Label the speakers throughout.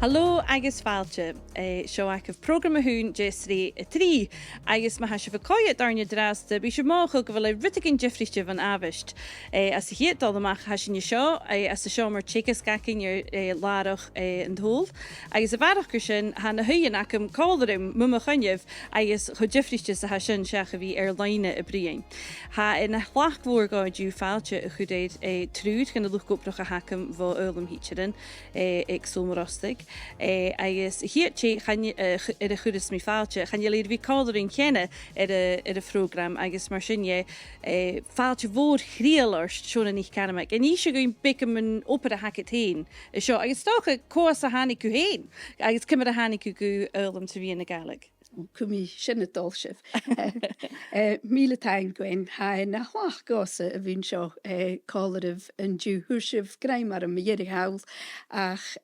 Speaker 1: Hallo agus Fàilte, seo agah Prògram a hún jesri trí, agus ma hasise bhcóide darne drásta, bí sé mácha go bhfuil ritagin jefrichte van avist. As a hiad dal amach hasin seo, as a seo mar teagasg lárach an dhól, agus a bharach gur sin ha na huion acham cálarim muma chuineh agus chu jefrichte sa hasin seach a bhí leine a bríon. Ha in a tlachd gáidú Fàilte a chudéid trúd gan na luchgóprach a hacam bh Foghlam Thidsearan ag Sabhal Mòr Ostaig. Agus hiadtí ar a chudas mí Fàilte, chan léir bhí cáidirín chéine ar a Prògram agus mar sinne Fàilte bhór chríalarst Shona NicCarmaig. A ní se goin bicam an opera hacket héin. Seo agus stocha cós a hánig go héin, agus cumar a hánig go Foghlam sa bhí na Gàidhlig.
Speaker 2: Cumí sinna dulsibh. Míle tain Gwen, ha na hlách gása a bhín seo cáidirh an dú thuaisibh greimar an dhéirí hail ach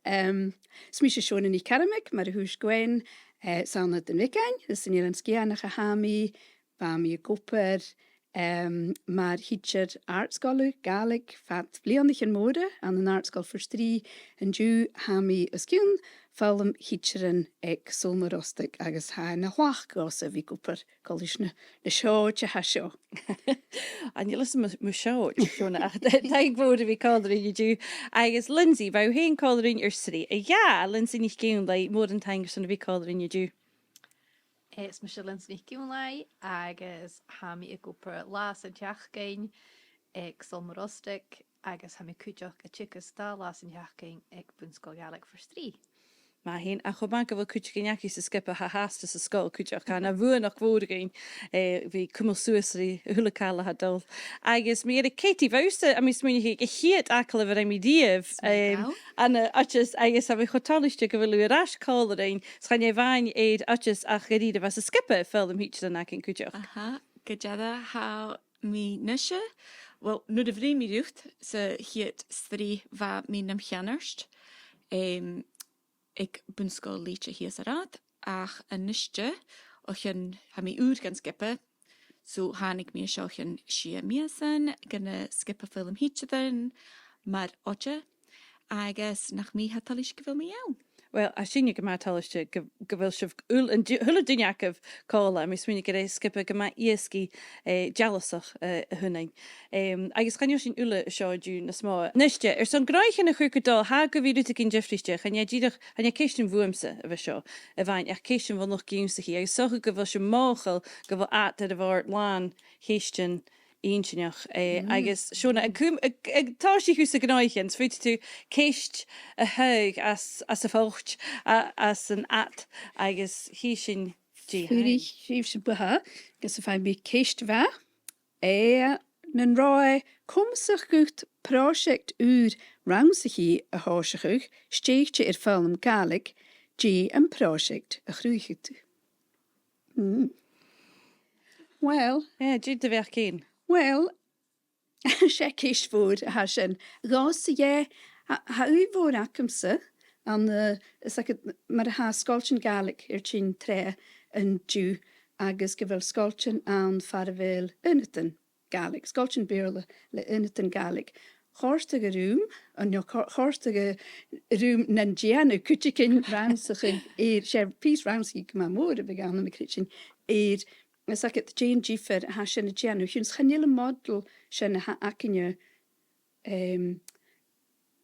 Speaker 2: smí sé Shona NicCarmaig mar a thuais Gwen sanna den Wicain, is in an sciannach a hámi, bámi a gopur, mar hitcher aartscolle, Gàidhlig, fat bliandig in mode aan een aartscol voor strie en dú hami a skjún, Foghlam Thidsearan ag Sabhal Mòr Ostaig agus ha na hlách gása bhí gopur collisna na seote ha seo.
Speaker 1: An je listen mu seo, Shona, ach daig bhór a bhí cáidirín dú, agus Lynsey, bhá héin cáidirín ar srí. Ja, Lynsey NicFhionnlaigh mór an taingur san a bhí cáidirín dú.
Speaker 3: Is me Lynsey NicFhionnlaigh agus hami a gopur las an teagasg ag Sabhal Mòr Ostaig agus hami cúteach a teagasg las an teagasg ag bunscoil Gàidhlig for strí.
Speaker 1: Ma hén a chobán go bhfuil cúte gneaci sa scipa ha hásta sa scóil cúteach na bhuain nach bhór bhí cummal suasaí thulacála ha dul. Agus mí a Katie bhausta a mí smúine a chiad acail bhar mí díobh anna atas agus a bhí chotáiste go bhfuil ras cáilearin chan é bhain éiad atas a choríad bh sa scipa Foghlam Thidsearan ac in cúteach.
Speaker 4: Aha, gajada ha mi nusje. Wel, nu de vrij mi rucht, ze hiet stri va mi nam channerst. Ik bunscoil líte hies arad, ach a nusje, ochan ha mi úr gan skippe, so hanig mi seochan si Mheadhan, gan skippe Foghlam Thidsearan, mar oche, agus nach mi hatalish gevil mi jou.
Speaker 1: Well, a sinne go mar taliste go bhfuil sibh thula duineachh cála, mí smúine go rééis scipa go iascí dealasach a thunain. Agus chaine sin ula seo dú na smá. Nuiste, ar san gráichan na chuir go dá ha go bhí ruta cin defriiste, chaine ddíadach chaine céistin bhuamsa a bheith seo, a bhain ach céistin bhil nach giúmsa hí, agus socha go bhfuil se máchail go bhfuil at a bhar lán chéistin Einsineach agus Shona tá sí hús a gnáichen fuit tú céist a thug as a fócht as an at agus hí sin
Speaker 2: Fuúri híh se butha, gus a fein bí céist bhe, nan rá comsach gucht project úr ramsachí a háisechuch, stéigte ar Foghlam Gàidhlig, dí an project a chrúichiú. Well,
Speaker 1: dú de bheith cén.
Speaker 2: Well, sé céist fór a sin. Gása é ha u bhór acamsa an mar a ha scoiltin Gàidhlig ar sin tre an dú agus go bhfuil scoiltin an far bhfuil Mheadhan Gàidhlig, scoiltin béarla le Mheadhan Gàidhlig. Chóirsta go rúm, an chóirsta go rúm na déanú cúteacin ramsachin sé pís ramsaí go mór a bh gan na crutin Is ac at Jane Gífer a ha sin a déanú, húns chanile model sin a ha acinne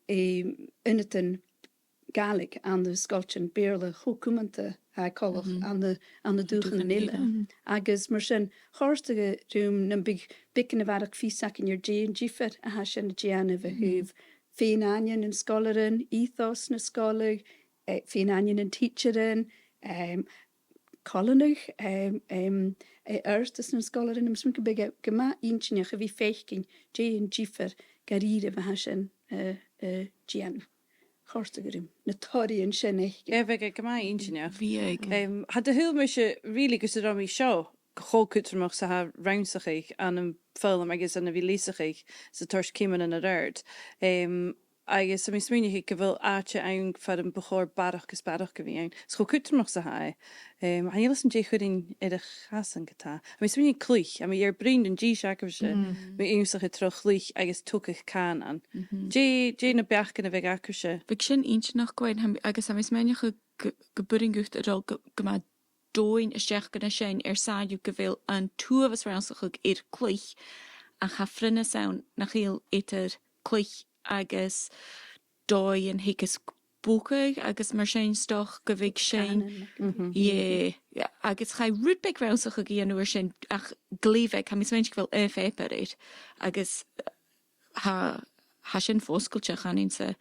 Speaker 2: Mheadhan Gàidhlig an the scoiltin béarla chócumanta ha colch an the dúchan an ile. Agus mar sin chóirsta go rúm na bicin a bharach físacin ar Jane Gífer a ha sin a déanú bheith húh féin anion an scolarin, ethos na scolig, féin anion an Thidsearan, Colonach, Airson na scolarin, am smúca big gama inchineach a bhí féchcin Jane Gífer garíre bheit ha sin déanú. Chóirsta go rúm na toiríonn sin
Speaker 1: bheith go inchineach.
Speaker 4: Bhí ag.
Speaker 1: Had de thuil me se rilí gus ra mí seo chócútarmach sa ha roundsachaich an an Foghlam agus an a bhí lísachaich sa tuairs céimean an a réirt. agus am smúine go bhfuil áte ann far an bechóir barach gus barach go bhí ann. Scho cutarach sa ha. Hanílas an dé chuirn ar a chasan gotá. A smúine clúich, a ar brín an dí seachse mé úsach troch lúich agus tucach cá an. Dé na beachcan a bheith acuise.
Speaker 4: Bhí sin inse nach goin agus am méine go buringucht ará go dóin isteach gona sin sáú go bhfuil an túhas ransachuig ar clúich a cha frinne saon nach chéal étar clúich agus dói an higus bócaig agus mar sin stoch go bhíh sin agus cha rúdbeig ransacha gíanúir sin ach glíbheith ha mis méint bhfuil éparéid agus ha sin fóscailte chanísa.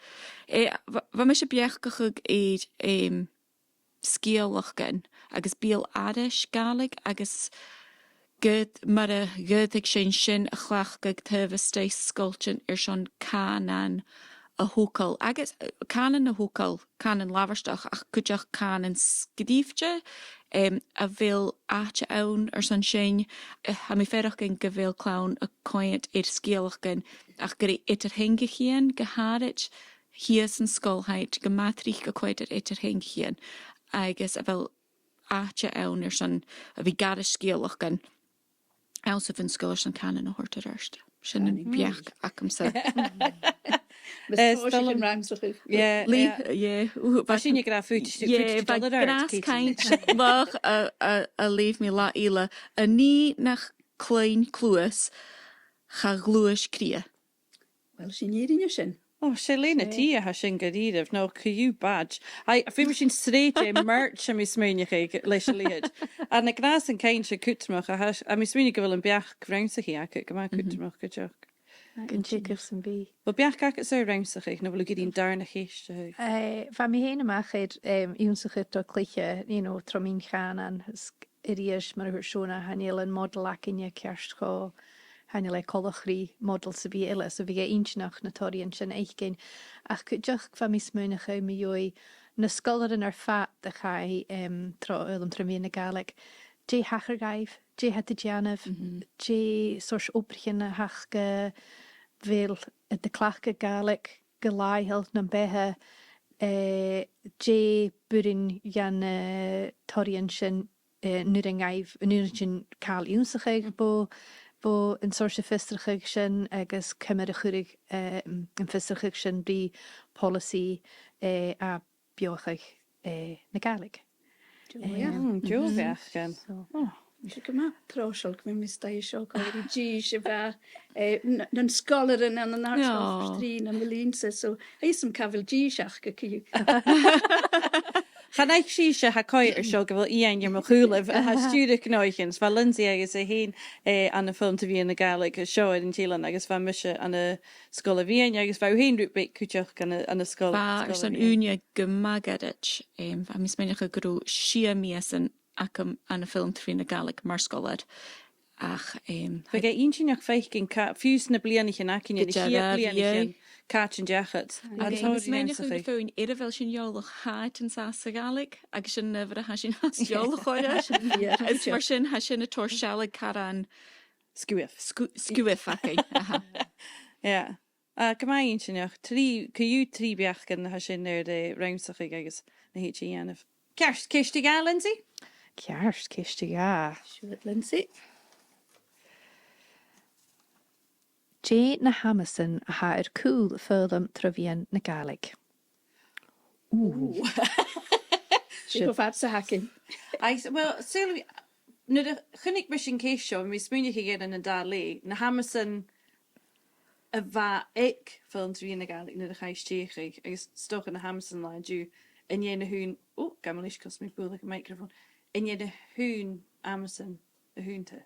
Speaker 4: Bha me se beach go chug éiad scéalach gan agus bíal áris Gàidhlig agus good mar a gúdig sin a chhlach go tuhasté scultin son cánan a hócal agus cánan a hócal cánan lavarstach ach cuideach cánan scadífte a bhfuil áte ann san sin ha mi ferach gin go bhfuil clán a coint scéalach gan ach gur itar hinge chéan go hárit hias an scolheit go matrích go coitar itar hinge chéan agus a bhfuil áte ann san a bhí garis scéalach gan Aus of an scoil an canan a hortar arst. Sin an beach acam sa.
Speaker 1: Ba sin gra fút
Speaker 4: gras kaint bach a leif mi la ile a ní nach klein clúas cha glúis cria.
Speaker 2: Well, sin éidir sin.
Speaker 1: sé léna tí ha sin goíirh nó chuú badge. A fi sin sréte mert sem mi smúneige leis líad. A na gras an céin se cutamach a mi smúnig go bhfuil an beach raimsaí acu go cutamach go teach.
Speaker 3: Gan tígur san bí.
Speaker 1: Ba beach acu sé raimsach ag nó bhfuil go dín darna chéiste.
Speaker 3: Fa mi héana amach únsacha do cliche tromín chaan an iríis mar Shona haníal an model acinne cearst cho. Hanne le colachrí model sa bhí eile so bhí insnach na toíonn sin éiccéin ach chuideach fa mí smúnacha mi jooi na scolaran ar fat de chai an tramí na Gàidhlig. Dé hachar gaibh, dé het a deanamh, dé sors obraicheadh na hachge bhil de tlachd Gàidhlig go láithil na bethe dé burin gan toíonn sin nuair an gaibh nuair sin cáil únsacha bo in soorse fistrachuig sin agus cymmer a churig in fistrachuig sin bí policy a biochaig na Gàidhlig.
Speaker 1: Joach gan.
Speaker 2: Se go má próseil go mis sta seo dí se bheit nan scolaran an an trí na Lynsey so é sem cafil dí seach go ciú.
Speaker 1: Chan eich síse ha coir seo go bhfuil íon mar chuúlah a ha stúrich nóichins, bha Lynsey agus a hén an na film bhí na Gàidhlig a seo in Tílan agus bha mise an na scola bhíon agus bha hén rúbeic cúteach an na scola.
Speaker 4: Ba san úne go magadet a mis méinecha gurú mise acam an na film trí na Gàidhlig mar scolad ach
Speaker 1: Fe ge insinach feich gin fiús na blianich in acinne blianich cat an deachad.
Speaker 4: Mis méinecha fóin bhil sin jóolach háit an sa Gàidhlig agus sin nefir a ha sin has jóolach choide is mar sin ha sin a tor seala caran scuif aci.
Speaker 1: Ja. Go mai insinach ciú trí beach gan ha sin ar de raimsach agus na hétí anamh. Cearst céiste ga, Lynsey?
Speaker 3: Cearst céiste ga.
Speaker 2: Siúd Lynsey. Dé
Speaker 3: na Hamasan a ha ar cúl Foghlam Thidsearan na Gàidhlig.
Speaker 2: Si go fat sa hacin.
Speaker 1: Well, Sylvie, nu de chunnig mar sin céis seo, mi smúneach gé an dá lé, na Hamasan a bha ag Foghlam Thidsearan na Gàidhlig nu de chaistéigh agus stoch an na Hamasan lá dú in dhéana hún, gamalís cos mi búla a microfón, in dhéana hún Amasan a húnta.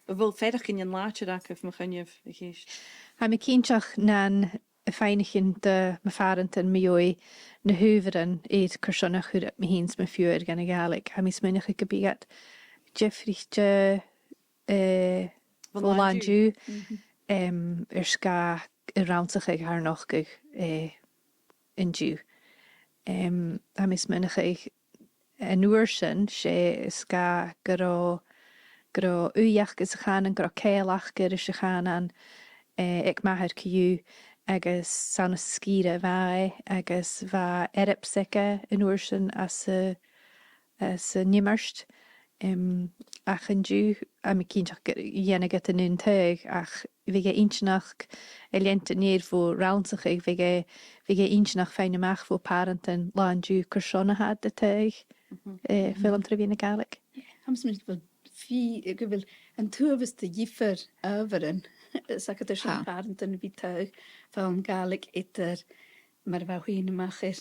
Speaker 1: Bhfuil féidirch in an láteach of mo chuineh a chéist.
Speaker 3: Ha mi cínteach nan a feinigin de me farint an mioi na huveran éid cursonnach chuúd me hís me fiúir gan na Gàidhlig. Ha mi smúneach go bígad Jeffrichte Bhláinú ska i ránsaach ag haar noch go in dú. Ha mi smúneach an nuair sin sé ska gorá uiach is a chanan gorá céalach gur is a chanan ag maithir ciú agus sanas scíre bhá agus bhá eripsice in uairsin as a nimmarst. Ach an dú a mi cínteach dhéana get an un teig ach bhí insnach lenta níir fó rásach ag bhí insnach féin amach fó parentin lá an dú chu Shona had de teig fil an tribhí na Gàidhlig.
Speaker 2: Hams mis go bhfuil an tuamas de dhífar ábharan sa go sin parentin bhí teig fel an Gàidhlig itar mar bh chuoine amach is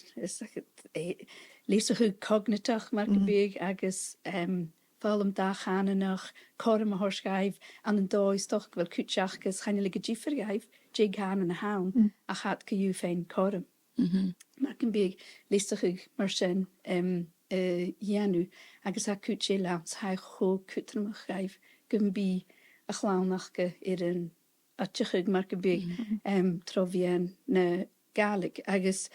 Speaker 2: lesa chu cognitach mar go bíag agus Foghlam dachanach chom a thurscaibh an an dóis doch bhfuil cúteach gus chaine go ddífar gaibh dé gan an na hán a chat go dú féin chom. Mar go bíag lesa chu mar sin dhéanú agus a cút sé lás ha cho cútamach gaibh gon bí a chlánach go ar an attechuig mar go bíag trobhíon na Gàidhlig agus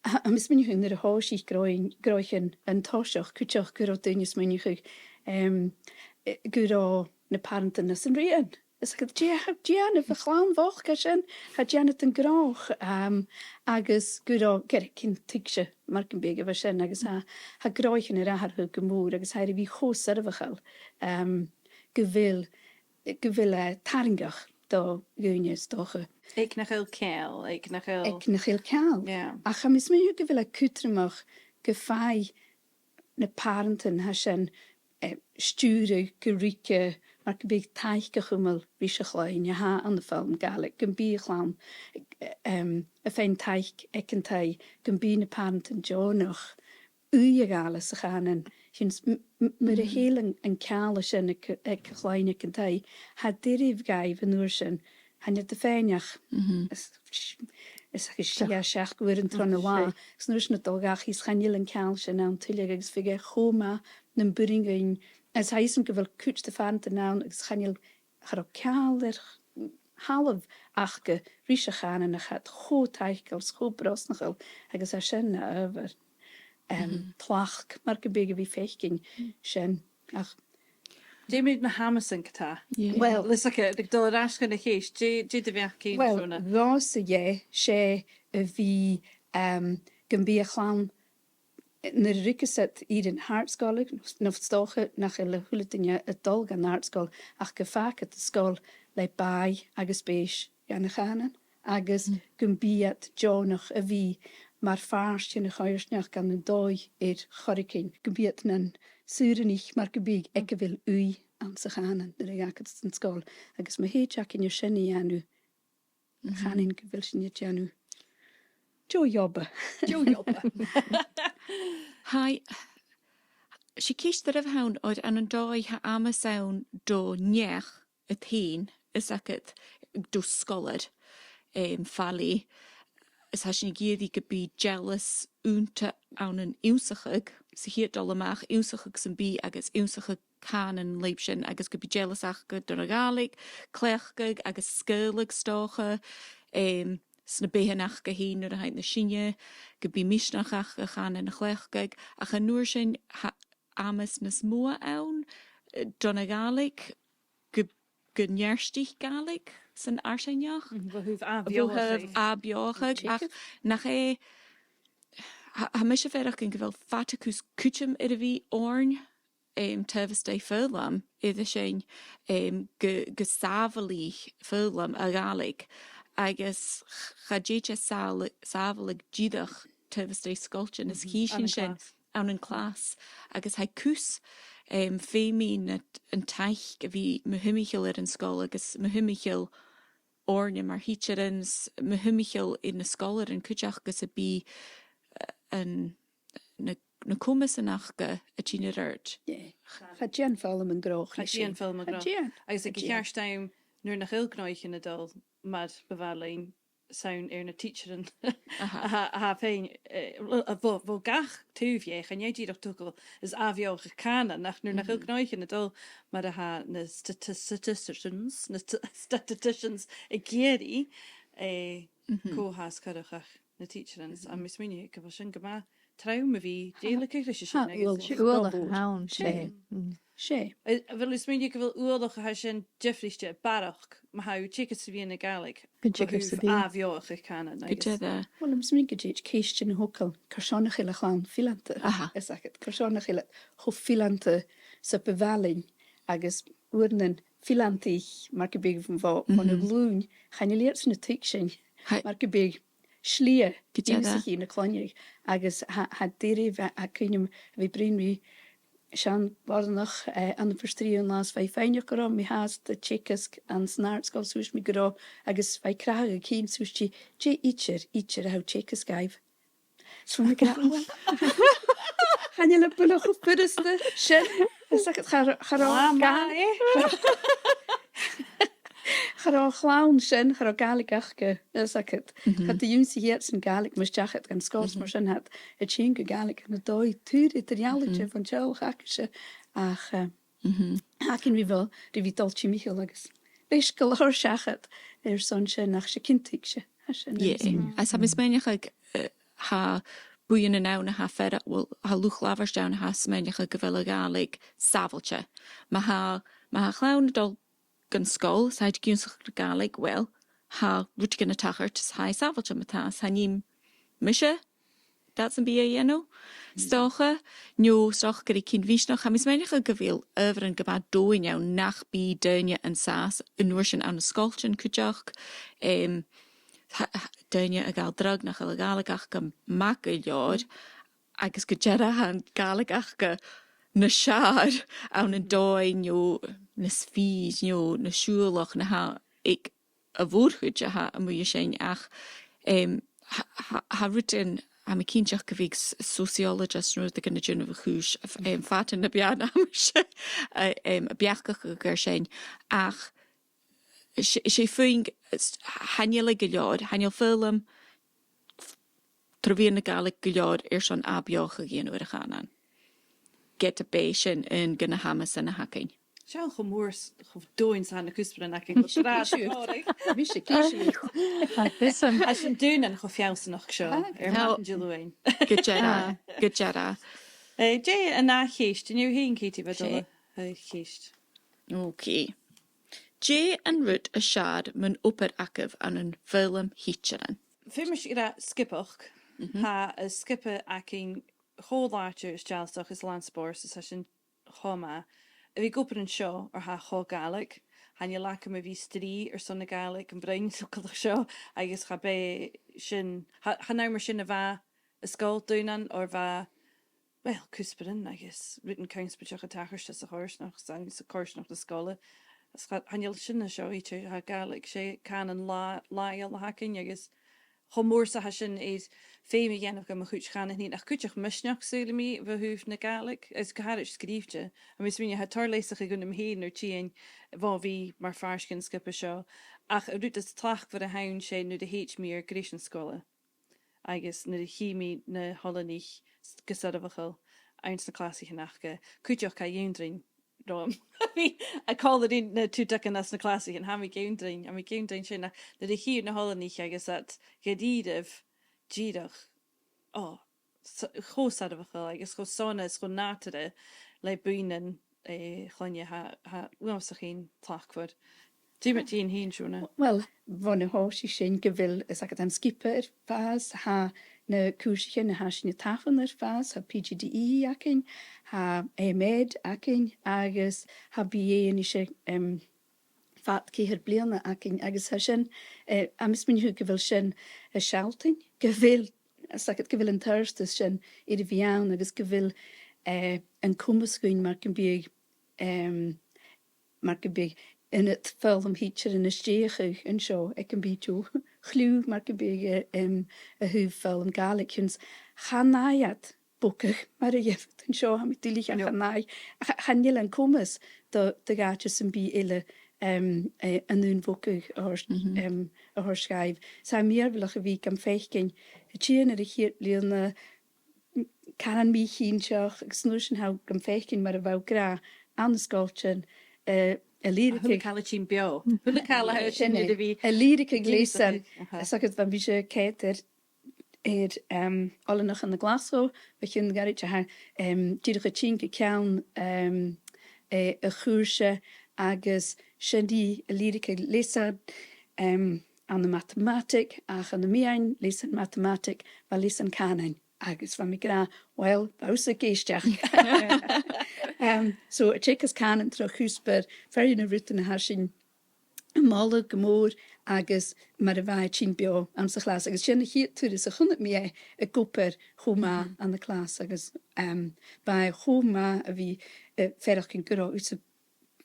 Speaker 2: a mis min hunn a háí groichin an táiseach cúteach gur duine min chuig gur na parentin na san rian. Is go déanana bh chlán bhach sin ha déanana an grách agus gur cin tuigse mar an béige bh sin agus ha groichin ar athú go mór agus hair bhí chósar a bhchail go bhfuil taringach dá gúine docha.
Speaker 1: Ag nach il ceall, ag nach
Speaker 2: il ceall. A cha mis mé go bhfuil a cútramach go fáid na parentin ha sin stúre go ríce mar go bíag taich go chumil bhí se chláin ha an na film Gàidhlig gon bí chlán a féin taich ag an taich gon bí na parentin Jonach uí gála sa chanan mar a héal an ceall sin ag chláin ag an taich ha deiríomh gaibh an uair sin hanne de féineach is seach gofuir an tron bhá snús na dulgach hís chail an ceall sin an tuile agus fige choma na buringain as haism go bhfuil cút de fan an ná agus chail chu ceall ar halh achge ríise chanan nach chat chótaichil chóbrosnachil agus a sin na över tlachd mar go béige bhí féchking sin ach
Speaker 1: Déimiid na Hamasan catá.
Speaker 2: Well,
Speaker 1: lis ag dul rasca na chéis, dé de bheach cé
Speaker 2: well,
Speaker 1: trúna.
Speaker 2: rása dhé sé a bhí gan bí a chlán na ricaset iad an hartscolig nó stocha nach le thuúlatinne a dul gan hartscoil ach go fácha a scóil le bai agus béis gan na chanan agus gan bíad Jonach a bhí mar fáirste na choirsneach gan na dóid ar choricin go bíad na suúranich mar go bíag ag go bhfuil uí an sa chanan na agad an scóil agus ma héteach in sinna dhéanú chanin go bhfuil sin dhéanú Jo jobbe.
Speaker 4: Hai, si cíist ar a bhhain oed an dóid ha ama sawn do nech y tîn is agad do scolad ffali is ha sin gyddi gybi jealous únta an an iwsachig sy hir dol amach iwsachig sy'n bi agus iwsachig can yn leib sin agus gybi jealous achgad don a Gàidhlig clechgig agus sgurlig stocha sna béhanach go hí nuair a haid na sinne, go bí misnach ach a chan in a chléchgaig, ach a nuair sin amas na smua ann, don a Gàidhlig, go nearstich Gàidhlig san arsainach.
Speaker 1: Bhúh
Speaker 4: abiochag, ach nach ha mis a ferach gyn gyfel fatacus cúcham ar a bhí orn, tefys dau Foghlam, iddo sin go safalí Foghlam a Gàidhlig, agus chadéte sáfalig dídach tefys dau scolchin is hísin sin an an clas, agus ha cús féimín an taich a bhí mhuimichiil ar an scol agus mhuimichiil orne mar hítearins mhuimichiil in na scolar an cúteach gus a bí na cumas an achga a tíine rairt.
Speaker 2: Cha Jen Foghlam an groch.
Speaker 1: Cha Jen Foghlam an groch. Agus ag chearsteim nuair nach ilgnáich in a dul mad bevalain saun ar na teachearan ha féin bhó gach túhhéich an éidirach tugal is ahheoch a canna nach nuair nach ilgnáich in a dul mar a ha na statisticians i géirí cóhas cadachach na teacherans a mis muine go bhil sin go má traum a bhí déalacha lei sin
Speaker 3: Bhfuil hán sé.
Speaker 2: sé.
Speaker 1: Wel is mynd ik wel oorlog has een Jeffreyste barach, maar how chickens wie in de Gàidhlig.
Speaker 3: Go chickens sa bhí.
Speaker 1: Avioch ik kan het.
Speaker 4: Gojeda.
Speaker 2: Well, I'm smig a jich ceistean hocal, carson chan filante.
Speaker 4: Aha.
Speaker 2: Is it carson ho filante sa bevalling, agus urnen filantig, maar ke big van een bloen, gaan je leert na tikshin, maar ke big slie, zich in de klonjerig, agus ha deri a kunim we brin wie Sean war nog aan de verstrien laas wij fijn go mi haas de teagasg an snaart go soes mi go agus wij krage kien soesje je itcher hou teagasg gaif. So mi gaan jullie bullig of puddeste sin zeg het ga clown sin ga galig achke zeg het gaat de jongste heert zijn galig mis het en scos maar sin het chinke galig en het doi tuur Italiaantje van cho-obraicheadh ach hakin wie wel de vitaltje Michael agus leis go haar het Airson sin nach se kintikse
Speaker 4: As ha mismeinach ha buin an ána ha fer well ha luch lavers down ha smeinach go bhfuil Gàidhlig Sabhailte. Ma ha chlán dul gan skol said gúnsach Gàidhlig well ha rút gan a tachart ha Sabhailte matá ha ním mise dat an bia yeno stocha no stoch geri kin vísnach ha mismeinach go bhfuil over an gaba dóin jou nach bí duine an sas an nuirsin an skolchen kujoch duine a gáil drug nach a Gàidhlig go mac go leor agus go deire an Gàidhlig go na seaar an an dóin no na sfís no na siúlach na ha ag a bhórchuide ha a mu sin ach ha rutin ha me cínteach go bhíh sociologist nu gan na dúna chúis fatan na bean a beachcha go gur sin ach sé fuing hanneala go leor hanneal Foghlam trobhíon na Gàidhlig go leor Airson a beocha géanúir a chanan. Get a béisisin in gna hamas in na hacking.
Speaker 1: Sean go moors go doins aan de kusperen nak ik straat.
Speaker 2: mis se ki
Speaker 1: As een doen en go fjousen nog zo. Jilluin.
Speaker 4: Gojeda.
Speaker 1: Jay en na geest en jou heen Katie wat geest.
Speaker 4: Oké. Jay en Ruth a shad mun upper akkev an een Foghlam Thidsearan.
Speaker 1: Fimmers ira skippach. Ha a skippe aking hóláirte is dealstoch is landspór sa sin choma. A bhí gopur an seo ar ha cho Gàidhlig, han je lacha a bhí strí ar son na Gàidhlig an brein socail seo agus cha bé sin mar sin a bheit a scóil dúnan or bheit well cúsparin agus rutan ceinspeteach a tachirste sa chóirsnach sang sa cóirsnach na scóla. Han sin na seo íte ha Gàidhlig sé can an láil na hacin agus Chomórsa ha sin is féimi dhéanamh go chuúd chan ní ach cuiteach misneach súla mí bheit thuúh na Gàidhlig is go háir scríbte a mis mine ha tarléisach a gunnim héan ar tíin bhá bhí mar farscin skipa seo ach a rút is tlachd bfu a hain sé nu de héit mí ar Gréisian scola agus nu de chiimi na Hollanich gosadahachil eins na chlásige nachge cuiteach ca dhéondrin Rom. I call it in na tútakan as na classic and ha mi géundrin sin na de hir na Hollanich agus at gedíideh díadach chósadahachil agus go sonas go nátare le buinen chlanne ha uamsach chin tlachfud. Tín hín siúna.
Speaker 2: Well, bhna háí sin go bhfuil is a an skipe ar fás ha na cúisiche na hasin na tafan ar fás ha PGDE acin ha méid acin agus ha BA se fat céhir blianana acin agus ha sin a mis minú go bhfuil sin a sealting go bhfuil go bhfuil an thurstas sin iad a bhíán agus go bhfuil an cumascuin mar go big in het Foghlam Thidsearan in steige en zo. Ik een beetje gluw, maar ik een beetje een huw Foghlam Gàidhlig. Gaan naaiat boekig, maar je hebt een zo aan met die gaan naai. Gaan jullie een kommes de gaatjes een beetje ille een hun boekig or schrijf. Zijn meer willen gewiek aan vechten. Het zie je hier lezen kan een beetje inchach. Ik snoeschen hou aan vechten, maar wou graag aan de schooltje. A
Speaker 1: Chalachin bio.
Speaker 2: A lyrica glésan. Sag het van bise keiter alle nog aan de glaso. We kunnen garretje haar diedige chinke kaun a chúrse agus sindí a lírica lésad an na matematic ach an na miain lesan matematic va lesan canin agus va mi gra well bausa géisteach. So a chicas canin tro chúsper ferry na ruúta na hasin mála gomór agus mar a bhaid sin beo am sa chlas agus sinna chiad túr is a chunnet mé a goper chomá an na chlas agus ba chomá a bhí ferach cin gorá ús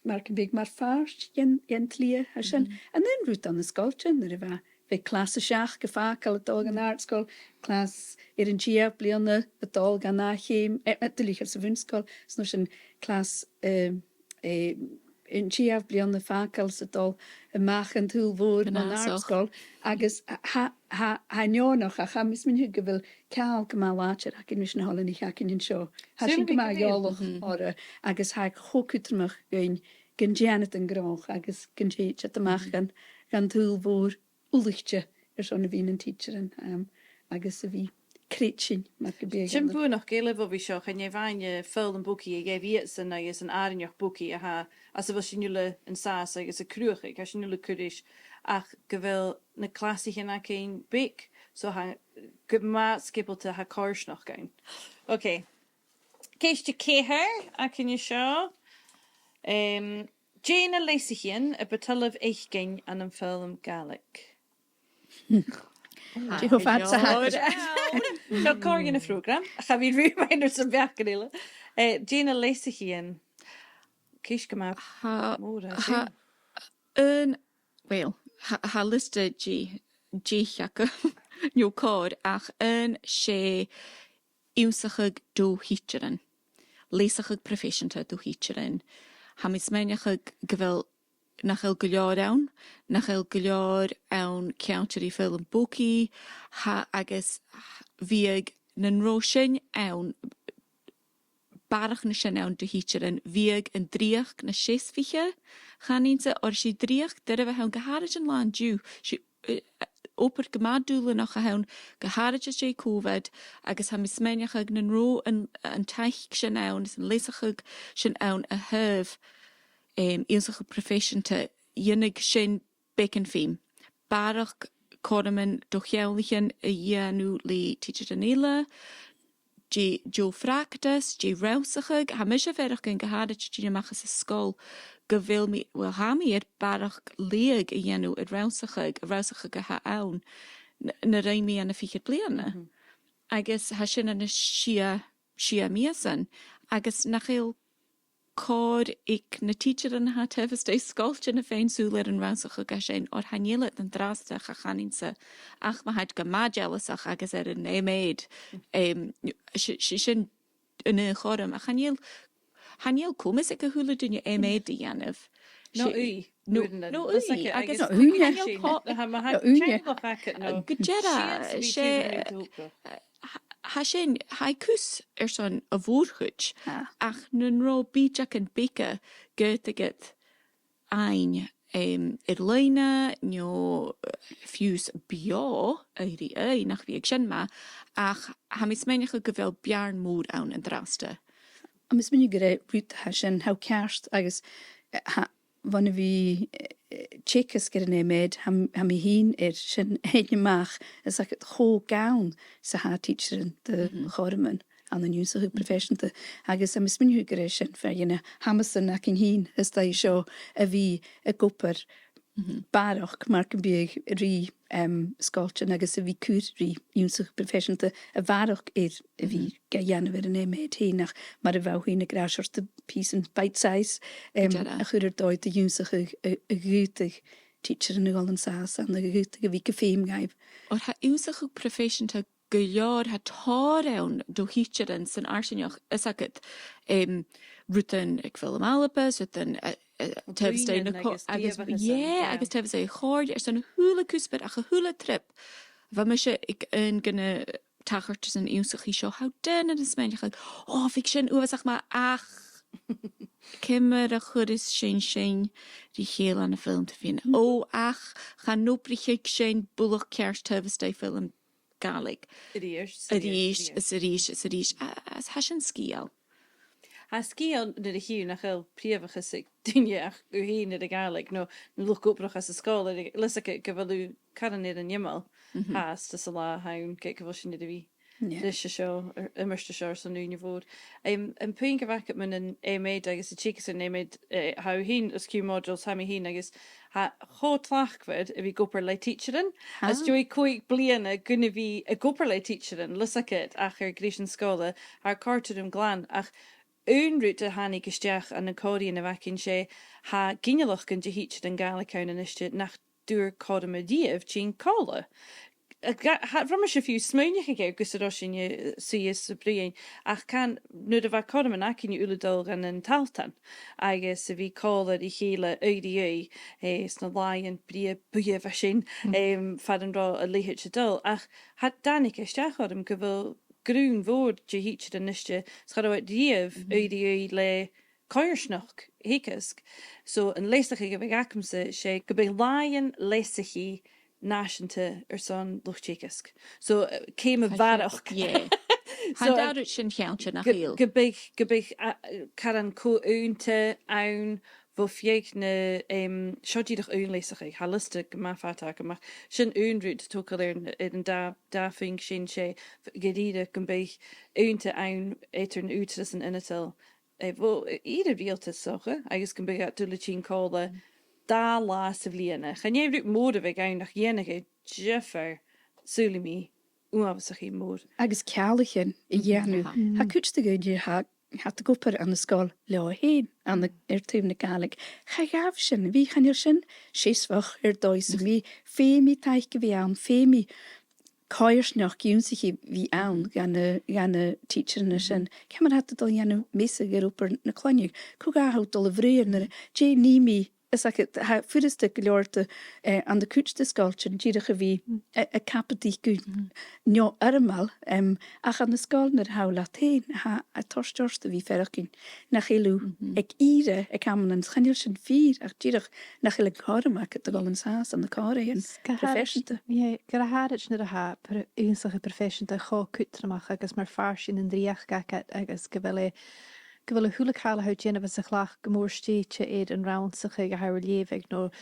Speaker 2: mar an big mar fást jen tlia a sin an then rút an na scoiltin ar a bheith bheith clas a seach go fácal atá gan aartscoil clas ar an tíab blianana atá gan ná chéim dulíchar sa bhunscoil sno sin clas in tíab blianana fácal atá a mach an túl bhór an aartscoil agus ha neánach a cha mis minú go bhfuil ceall go má láir a cin mis na hálan í chacinn seo. Ha sin go má geálach ára agus ha chócútramach goin gan déanat an grách agus gan téit amach gan túl bhór úlichte son a bhín an teachearan agus a bhí créitsin mar go bé.
Speaker 1: Sin bú nach géile bh bhí seo chu bhaine fil an buí a ggéh san agus an áineoch buí a as a bh sinúile an sás agus a cruúcha a sinúla curis ach go bhfuil na clásichen a cén bic so go má skipilte ha córsnach gain. Ok. Céiste céthir a cinne seo. Jane a leisichin a betalah éichgéin an an film Gàidhlig.
Speaker 2: Dí go fat sa
Speaker 1: Tá cógan na frógram a cha bhí riúmaidir san bheachcarile. Jane a leisichin cís go má móra.
Speaker 4: Well, ha liste díchacha nó cód ach yn sé iwsachag do teachearan. Leisachag professianta do teachearan. Ha mis meinachag gyfel nach el gylior awn, nach el gylior awn counter I ffil yn bwci, ha agus fiag na'n rosin awn barach na sin awn do teachearan, fiag yn driach na sesfiche, chanínsa or si driach dyr efo hawn gaharaj yn lan diw, si oper gymadúla nach a hawn gaharaj a sé Covid, agus ha mis meinachag na'n ro yn taich sin awn, yn leisachag sin awn a hyf, Iwsach professianta ynnig sin bacon fím. Barach corman dochiawlichen a yanu li teachearanile, jo fractus, rausachag, ha mis a ferach yn gaharaj gina machas a skol, gyfil mi, wel ha mi barach leag a yanu a rausachag a ha awn, na rei mi an a fichad bliana. Agus ha sin an a shia miasan, agus nachil cód ik na teachearan ha tefas de scoiltin a féin súlir an rausachag a sin or hanielet an drastach a chanínsa ach ma haid go mágelasach agus an éméid sin in chorm a chaniel comis ag a húla dunne éméid di anamh.
Speaker 1: No ui.
Speaker 4: No ui. Agus Gujera sé ha sin ha cús son a bhórchuid ach nun ró bíteach an bica gotagat ein leine nó fiús bio éí nach bhí ag sin ma ach ha mis méinecha go bhfuil bearn mór ann an draste.
Speaker 2: A mis minnig go rút ha sin ha cearst agus wanna bhí chicas gur an éméid ha mi hín sin héineach is ag cho gaun sa ha teachearan de chorman an an iwsachag professianta agus a mis minnig go sin ferine hamasan ac in hín is da seo a bhí a goper barach mar an bíag rí scoiltin agus a bhí cúr rí iwsachag professianta a bharach a bhí ga dhéanamh an éméid hénach mar a bhhain na gráisiirta pís an bite-size a chuidir dóid a iwsachag a gúteach teachearan na gáil an sás an a gúteach a bhí go féim gaibh.
Speaker 4: Or ha iwsachag professianta go leor ha tá ann do teachearan san airsineach is agad rutan ag Foghlam Alapas rutan tefstein agus tefs é chóir san húla cúsped ach a húla trip bha me se ag an gynne tachart san iwsachí seo ha den is meinach fi sin uasach ma ach Kimmer a chud is sin rí chéal an a film te fin. Ach cha nóbricheig sin bulach ceart tefs de film Gàidhlig. Is a ríis as ha sin scíal.
Speaker 1: Ha scion na a hiú nach chael príomhachas ag duine ach go hí na a Gàidhlig nó na luchúbrach as a scóla lis go bhfuú caran ar an imal has tas a lá hain ge go bhil sin a bhí. Lys seo immerste seo san núne bhór. An puin go bhacha man an éméid agus a tíchas an éméid ha hín as cú modules ha hín agus ha cho tlachd a bhí gopur le teachearan. As joí coig bliana gunna bhí a gopur le teachearan lusakit ach ar Grecian scóla ar cartúm glán ach Únrút a hánig isteach an na cóíon a bhacinn sé ha ginealach gon de híte an Gaelacán an iste nach dúr códam a díomh tín cála. Ram se fiú smuinech ge gus sin suas sa briin ach can nu a bh chom an acinn uladul an an taltan agus a bhí cála i chéle Oideas sna láin brí buh sin fad an rá a léhéid se dul ach hat danig isteachchom go bhfuil grún bhór de híte an niste schaid díomh Oideas le coirsnach hécasc so an léisteach go bh acamsa sé go bh láin léisachí náisianta ar son luchtícasc. So céim a bharach.
Speaker 4: Han dáút sin cheanse nach híl.
Speaker 1: Go big car an cóúnta ann bh fiag na seodíach únléisach ha liste go má fátá go sin únrút tócail ar an dáfing sin sé goríide go bih únta ann étar an útras an inatal. Bh iad bhíalta socha agus go bih dúla tín cála dá lá sa bbliana. Chané rút mór a bheith gain nach dhéanaige jeffer súlamí uamhasach í mór.
Speaker 2: Agus cealachan I dhéanú. Ha cústa go dí ha a gopur an na scáil le héin an ar túm na Gàidhlig. Cha gabh sin, bhí chaneir sin séisfach ar dóis bhí fémi taich go bhí an fémi cáirsneach gúnsaí bhí ann gan na teachearan sin. Cemar hat dul dhéanú mise gur upar na cloinniu. Cúgáthú dul a bhríir na dé ními is ha fuiste goorte an de kuúste skaltjen díidige wie a capatí go neo armal ach an de skalner ha latéin ha a torstjorste wie ferkin nach héú ag ire ag kam an schenilsen 4 ach díidig nach hele karmak de go saas an de kare en professionte.
Speaker 3: Gur a háit na a ha per úsige professionte cho kutrach agus mar farsin in dríach gaket agus go bhfuil a thuúlaála ha déanamh sa chlach go mór stéite éiad an roundsacha go hair léveh nó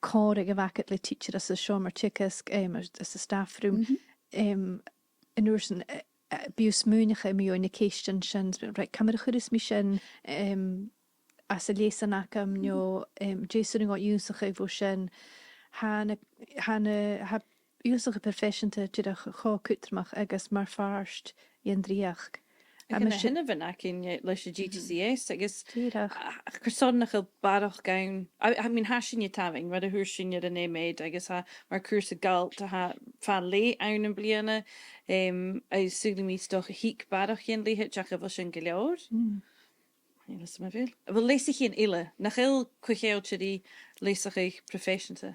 Speaker 3: cóir go bhacat le teacher as a seo mar teagasg as a staffroom in úsan bíos múnecha miú na ceistean sin camera churis mi sin as a lésan acham nó déúing á úsacha bh sin ha úsacha perfeisianta tí a cho cutramach agus mar farst í an dríach.
Speaker 1: sinna bhan acin leis a GTCS agus chusannach a barach gain mín hasinne taving mar a thuair sinne an éméid agus ha mar cuasa galt a ha fá lé ann an bliana agus súla mí stoch a hiic barach chéan léthe teach a bh sin go leor. Las ma bhil. Bhfuil léisach chéan ile nach il chuchéilte í léisach éich professionte.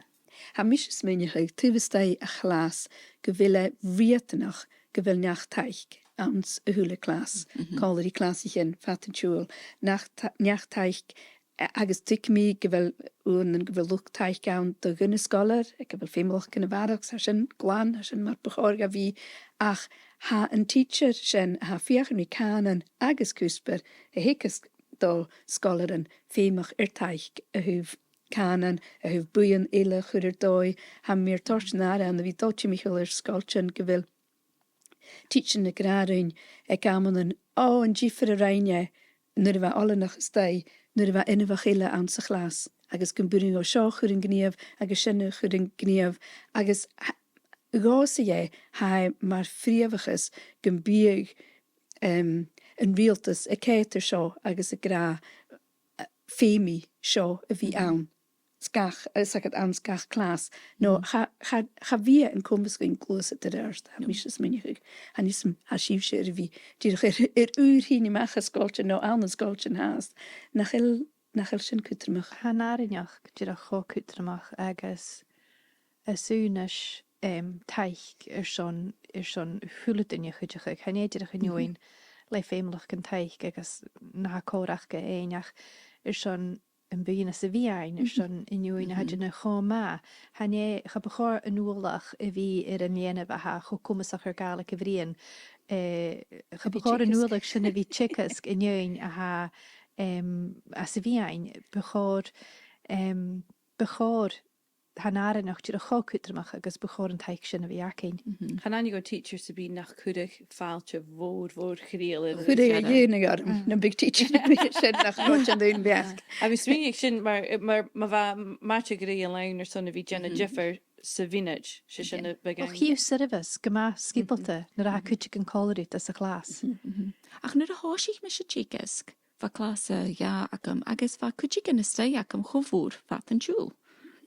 Speaker 2: Ha mis smuinecha tuhstá a chlas go bhfuile riatanach go bhfuil neach taich. Ans a húle klas, cáir í clásichen fatanúil neach taich agus tuicmí go bhfuil ún an go bhfuil luch taich gan do gunne scolar, ag go bhfuil féimlach gan bharach sin gláán sin mar beága bhí ach ha an teacher sin ha fiochan í canan agus cúsper a hécas dó scolaran féimach ar taich a thuh canan a thuh buan ile chuidir dói ha mér torchnára an a bhí dóiti Michael ar scoiltin go bhfuil teaching na graduin ag gaman an ddífar a reinne nuair a bheith allanach stá nuair a bheith ina bheith chéile an sa chlas agus go buring ó seo chur an gníomh agus sinna chur an gníomh agus gása é ha mar fríomhachas go bíag an rialtas a céitar seo agus a gra fémi seo a bhí ann. Skach sagad an skach klas no cha bhí an cumbas goin clúsa de réirst ha mis minnig han is ha síb sé bhí úr híine mecha scoiltin nó an scoiltin háast nach sin cutramach.
Speaker 3: Ha náineach dí a cho cutramach agus asúnes teich son thuúla duine chuidecha chanéidir a chuúin le féimlach an teich agus na córach go éineach son an bhíonna sa bhíáin son inúin haidirna chomá. Hané cha bechóir an nuach a bhí ar an léanamh a chu cumasach ar gála a bhríon Chybachor yn nŵlig sy'n y fi teagasg yn yw'n a ha a sy fi ein bachor hanarin och ti'n cho cwtramach agus bachor yn taig sy'n y fi ac ein.
Speaker 1: Gaan aan je go teachers te bieden nach kudig faaltje woord gereel.
Speaker 2: Goed a dhéananig arm na big teacher sin nach roiint an dún beach.
Speaker 1: A vi swing sin maar va matje gereel lein er sonne vi Jenna Jeffer se vintage se sin
Speaker 3: Och
Speaker 1: begin.
Speaker 3: hiw syrifys gyma skipelte na ra cwtig yn colorit as y clas.
Speaker 4: Ach nuair a háisich me se teagasg, fa clasa ja agam agus fa cwtig yn ystau agam chofwr fa timcheall.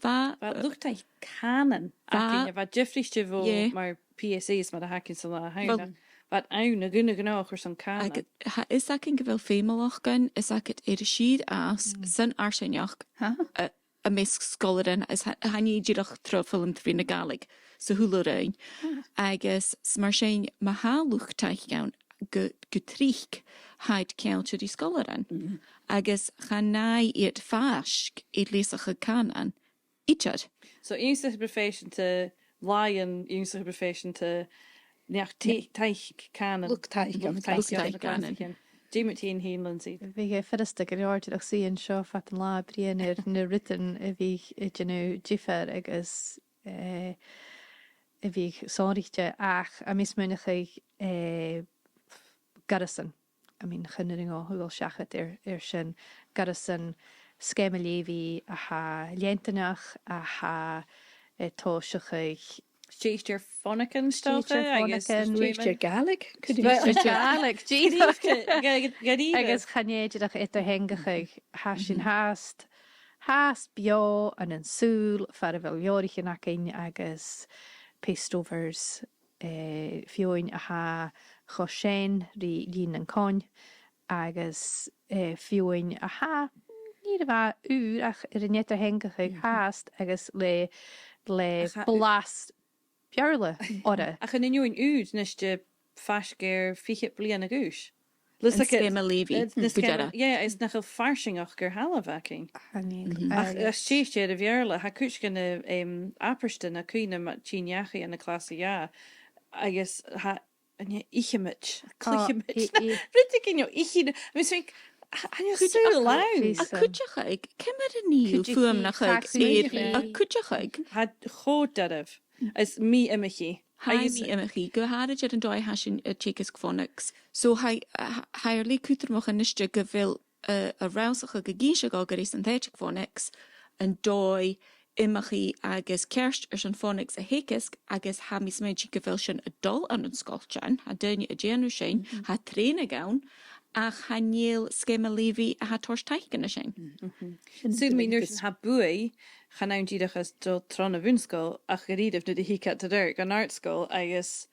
Speaker 4: Fa
Speaker 1: Wat lucht hij kanen. Va Jeffrey vo
Speaker 4: Yeah.
Speaker 1: maar PSA's maar de hakin sa la
Speaker 4: Wel-
Speaker 1: hain. Wat aun gunne genoeg er son kanen.
Speaker 4: is ac yn gyfel fémalach gan, is ac het siad as sy'n arsenioch a mis sgolarin as hanni dirach tro Foghlam Thidsearan Gàidhlig so húla rein. Agus mar sin ma hálwch taich gawn gutrich haid cealtio di sgolarin. Agus chanai i'r fasg i'r lesach y canan. Ichad.
Speaker 1: So eerste profession te lion, eerste profession te nach teich kanen.
Speaker 2: Look taich
Speaker 1: kanen. Jimmy Teen heen Lynsey.
Speaker 3: Vi fyrrystig yr ordir o'ch sy'n sio fat yn la brien yn rytyn y fi ydyn jiffer agos y fi sonrichtio ach a mis mynach eich Garrison. I mean, chynnyring o hwyl siachat sy'n Garrison sgem y lefi a ha lientanach a ha tosach eich
Speaker 1: Cheester Fonneken stocha.
Speaker 2: Richard Gaelic. Could you
Speaker 3: Gaelic, Jesus.
Speaker 1: Agus
Speaker 3: Agus chanéidirach it hengachuig hasin haast bio an an súl far a bhfuil leorichin acin agus pastovers fioin a ha chosin lín an coin agus fioin a ha ní a bheit ach ar an a hengachuig haast agus le blast Bjarle orre.
Speaker 1: Ach yn unrhyw un ud nes de fasger fichit blian a gúis.
Speaker 4: Yn sgem y lefi.
Speaker 1: Ja, is nach een farsing ach gur halavaking. Ach, as cheesje de vierle, ha kuchken apersten a kuine mat chinjachi an de klasse ja. Agus ha en ichemich. Klichemich. Rintik in jo ichine. Misschien han je so lang.
Speaker 4: A cwtioch eich, cymryd y niw ffwm na chig a cwtioch eich.
Speaker 1: Had goed dat as mi imichi.
Speaker 4: Hai mi ymych go harad yn doi hasin y teagasg phonics. So hai li cwtramach yn ysdio gyfil y rawsach ag y gysig o'r synthetic phonics yn doi imachi agus kerst sy'n phonics a heagasg agus ha mis meid gyfil sy'n y dol an yn sgolchan, ha dynnu y genw sy'n, ha tren y gawn, ach ha niel sgem y lefi a ha tors taich gyda sy'n.
Speaker 1: Sŵn mi nurs ha bwy, gaan nou diedach as do tron a vunschool, ach geridef nu de hikat te der, gan artschool, agus,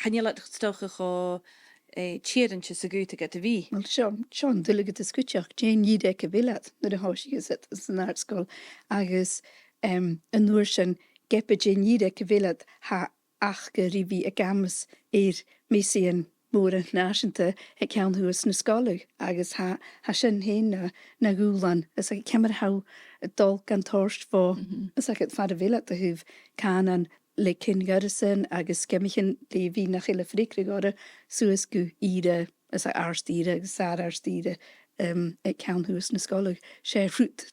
Speaker 1: han je laat stocha go chiadantje so goed get de wie.
Speaker 2: Wel, Sean, dylig y sgwtioch, Jane Yidek y filad, na dy hos i gysit yn yr ysgol, agus yn nŵr sy'n gepa Jane Yidek y filad ha ach gyrifi y gamas i'r mise yn môr yn nasianta e cawn hwys na sgolwg, agus ha sy'n hyn na gwlan, as ag cemar haw y dol gan torst fo, as ag fad y filad y hwf canan le cyn Airson agus gemichin le fi nach ile frikrig ora suas gu ire as ag arstire agus sar arstire e cawn hwys na sgolwg sé fruit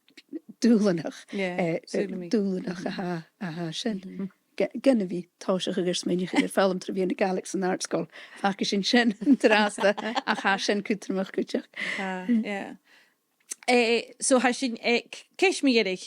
Speaker 2: dúlanach dúlanach a ha sin. Gynna fi táiseach agus smynich i'r Foghlam Thidsearan Gàidhlig yn artsgol. Fach sy'n sin drasta a cha sin cwtramach cwtioch.
Speaker 1: Yeah. So ha sin keis mi erig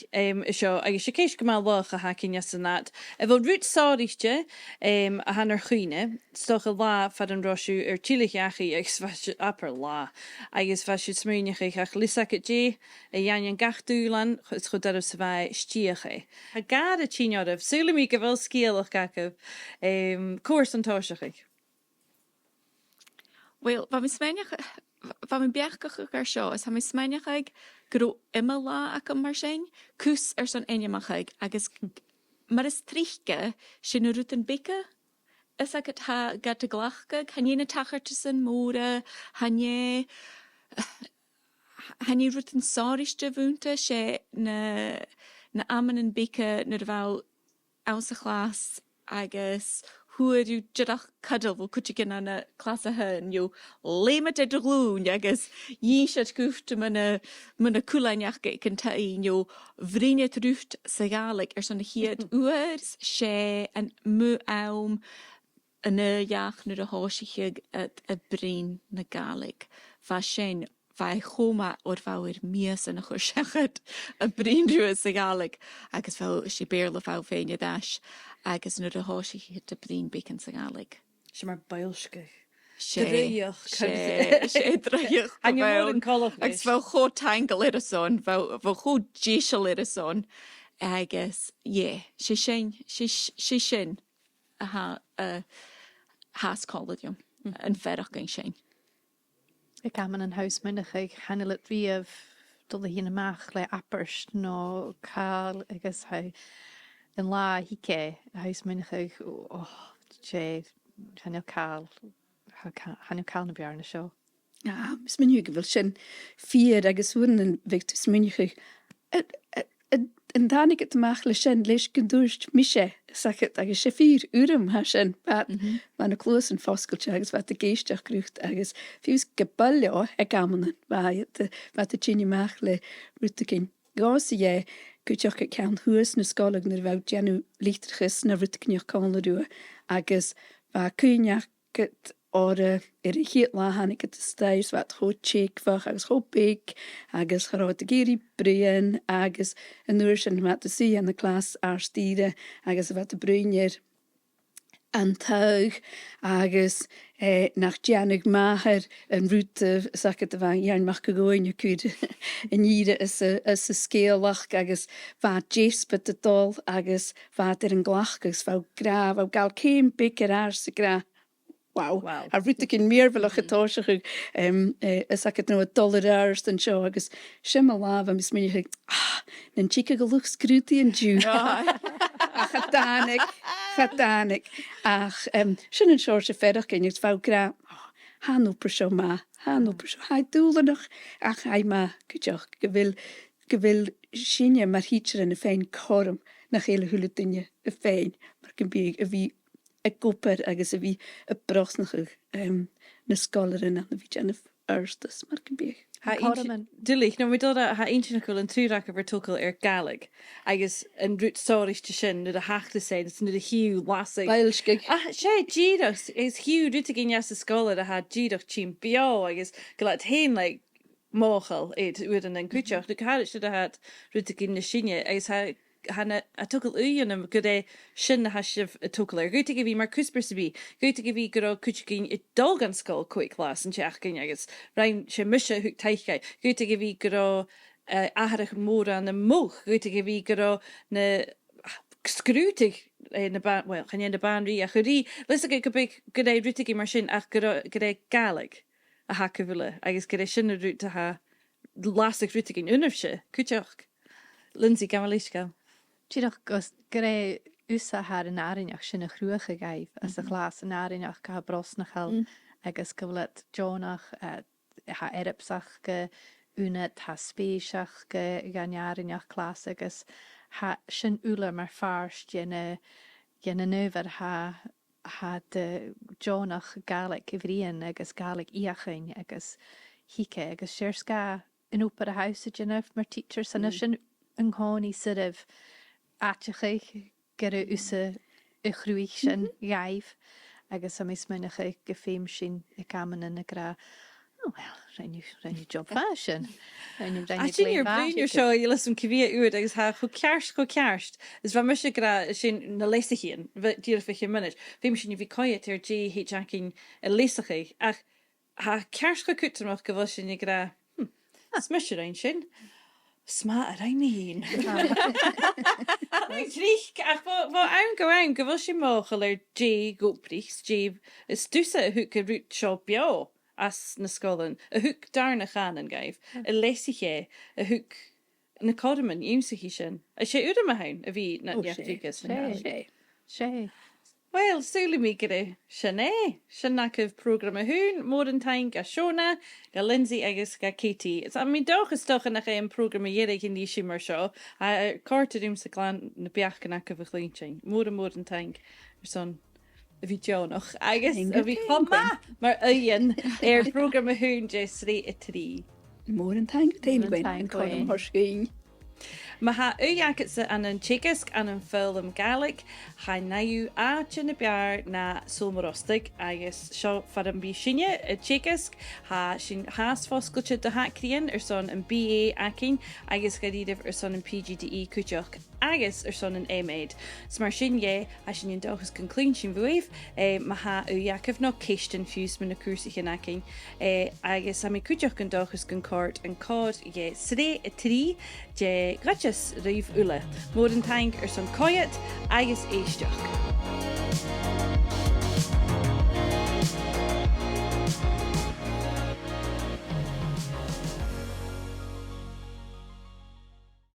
Speaker 1: seo agus sé keis gomal wach a ha cin jasanat. Bhil rút sáirichte a han chuine stoch a lá fad an rosú tílichachi agus fa upper lá agus fa si smúneach ach lisac dé a janan gachtúlan chus chud ar sa bheith stíocha. Ha gad a tíineadh súla mí go bhfuil scéalach gacah cuas an táiseach.
Speaker 4: Wel, fa mi smeniach... Fa mi'n biachgach ar sio, is ha mi smeniach ag gro ima la ac am mar sy'n, cws son enymach ag, agus mar is trichge sy'n rwyd yn bica, is ag at ha gata glachgag, han yin a tachart sy'n môra, han ye rwyd yn soriste fwynta, sy na aman yn bica, nyr fel aws a chlas, agus hwyr yw jydach cydl fo cwtio gyn yn y clas a hyn yw lema dy glwn agos eisiau gwft mynd y cwlaen iach gael cynta un yw frinio trwft seigalig son hyd ywers sie yn mw awm yn y iach nid y hosi hyd y brin na galig. Fa sien Fai choma o'r fawr mise yn y chwrsiachod y brin rhyw seigalig agos fel si beirla faw fhèin i dash agos yn yr hosi hyd y brin bacon seigalig.
Speaker 1: Si mae'r bailsgach.
Speaker 4: Dreiach. Se dreiach.
Speaker 1: A ni mor yn colwch
Speaker 4: Agos fel cho tangl i'r son, fel cho jesel i'r son. Agos, si sin a has colad yw yn ferach yn sin.
Speaker 3: Ik am yn haws mynych ag hanel het riaf dod hyn ymach le aperst no cael agos hau yn la hice haws mynych ag hanel cael na biar na sio.
Speaker 2: Ja, mis men ju gewil sin 4 agus hwn yn victus mynich yn danig het mach le sin leis gedurst mise sagt agus sé 4 urum ha sin man close yn foskel agus wat de geistach krucht agus fius geballio gamen wat de tjini mach le rutekin gas je kutjoch kan hues na skoleg na wou jenu lichterges na rutekin kan do agus va kunjach or hit la han ik het steis wat ho check fach agus ho big agus garot geri brein agus en nuursen met de see in de klas arstide agus wat de brunjer an tuig agus nach janig maher en route sagt van jan mag goin je kude en hier is a skeelach agus va jespe de dol agus wat er een glachgus va gra va gal kein bikker aarse gra. Wow. A rwytig yn meervelach getáisig is ek het nou $1 an seo agus simme lava mis min je nen chica geluch scrúti an dú. Chadanig. Ach, sin an seo se ferach gyn ys fawr gra han op seo ma, hai dúlanach ach hai ma gydioch gewil sinje mar hitcher in y fijn korm nach hele hule dinge y fijn mar gyn byg y fi goper agus a bhí a brosnach na scolarin an a bhí gennych erstas mar go bích.
Speaker 1: Dulich, no mi dod ha eintinachul an trúrach a vertukul galig agus an rút sáiriste sin nu a hachta sé nu a hiú lasig.
Speaker 2: Bailsgig.
Speaker 1: sé ddídos is hiú rúta gin as a scola a ha ddídoch tím bio agus go le hen like móchal uan an cúteach nu cáiste a hat rúta gin na sinne agus ha Hanna a tukul uian go é sin na hasif a tukul goite gi mar kusper se bí goite gi vi go kugin I dolgan skol quick class an teachgin agus rein se mise hu teichke goite gi vi go aharach mór an na moch goite gi vi go na skrútig na ban well chan na banrí a chorí lis go big go é rutigi mar sin ach go é galig a hakeville agus go é sinna rút a ha lasig rutigin unnerse kuteach Lynsey gamalíska.
Speaker 3: Tíach gus gré úsa haar an áineach sin a chruúcha gaibh as a glas an áineach go brosnachal agus go bhfuil Jonach ha eripsach go úna tá spéisiach go ganearineach clas agus sin úla mar fars dhéna nuver ha de Jonach galig I bhríon agus galig íachain agus hiice agus sérsca in opar a hausa dhéanamh mar teacher sanna sin an gáí sirih áteach gur úsa I chhrúich sin gaibh agus a mis muinecha go féim sin I caman na gra reinú job fashion.
Speaker 1: sin ar bríú seo I leis an cihí uair agus ha chu cearst is bha mu gra sin na leisachéan díar fi minute féim sin bhí coiad ar dé hé Jackin a leisachché ach ha cearst go cutamach go bhil sin I gra mu ein sin. Sma a rein Trich ach an go bhfuil sin móchal ar dé goprichs dé is dúsa a thuúca rút seo bio as na scolan a thuúc darna chan an gaibh a leisiché a thuúc na codaman úsahí sin a sé uda a hain a bhí na neachtígus
Speaker 3: sé.
Speaker 1: Well, súla mí go sin nachh program a hún mór an taing a Shona go Lynsey agus go Katie. Is an mí dochas stocha nach an program a dhéireigh in níos mar seo a cartaúm sa glán na beachcan a go bh líonting mór an taing ar son a bhí teánach agus
Speaker 2: Inga
Speaker 1: a bhí
Speaker 2: céim,
Speaker 1: chuma mar aon Prògram a hún de srí a trí.
Speaker 2: Mór an tein téim
Speaker 3: Mór an
Speaker 2: Gwen
Speaker 3: tein
Speaker 2: an
Speaker 3: Gwen.
Speaker 2: chum thuiscín.
Speaker 1: Ma ha agaibhse an teagasg an Foghlam Gàidhlig ha naú áte na bear na Sabhal Mòr Ostaig agus seo fad an bí sinne a teagasg ha sin háas fáscailte do hacríonn son an BA acin agus garíadh son an PGDE cúteach agus son an éméid. S mar sin é a sin an dochas gan clín sin bhuaibh ma ha agaibh nó ceistean fiús man na cuasaigh acin agus ha mé cúteach gan dochas gan cort an cád é sré a trí de gaiteas riomh ula. Mór an taing son chiad agus éisteach.